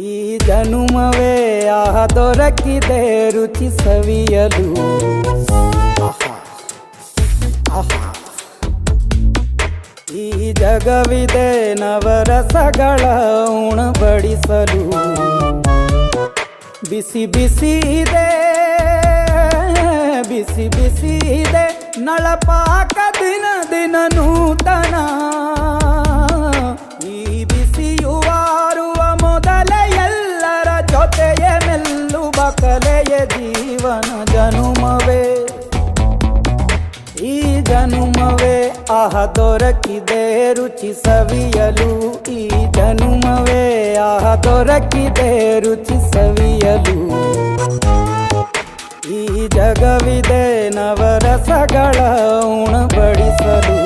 ಈ ಜನುಮವೇ ಆಹ ದೊರಕಿದೆ ರುಚಿ ಸವಿಯಲು. ಈ ಜಗವಿದೆ ನವರಸಗಳ ಉಣಬಡಿಸಲು. ಬಿಸಿ ಬಿಸಿ ಇದೆ, ಬಿಸಿ ಬಿಸಿ ಇದೆ ನಳಪಾಕ ದಿನ ದಿನ ನೂತನ. ಈ ಬಿಸಿಯುವಾರುವ ಮೊದಲೇ ಎಲ್ಲರ ಜೊತೆಯ ಮೆಲ್ಲುವ ಕಲೆಯ ಜೀವನ ಜನುಮವೇ. ಈ ಜನುಮವೇ ಆಹ ದೊರಕಿದೆ ರುಚಿ ಸವಿಯಲು. ಈ ಜನುಮವೇ ಆಹ ದೊರಕಿದೆ ರುಚಿ ಸವಿಯಲು. ಈ ಜಗವಿದೆ ನವರಸಗಳ ಉಣಬಡಿಸಲು.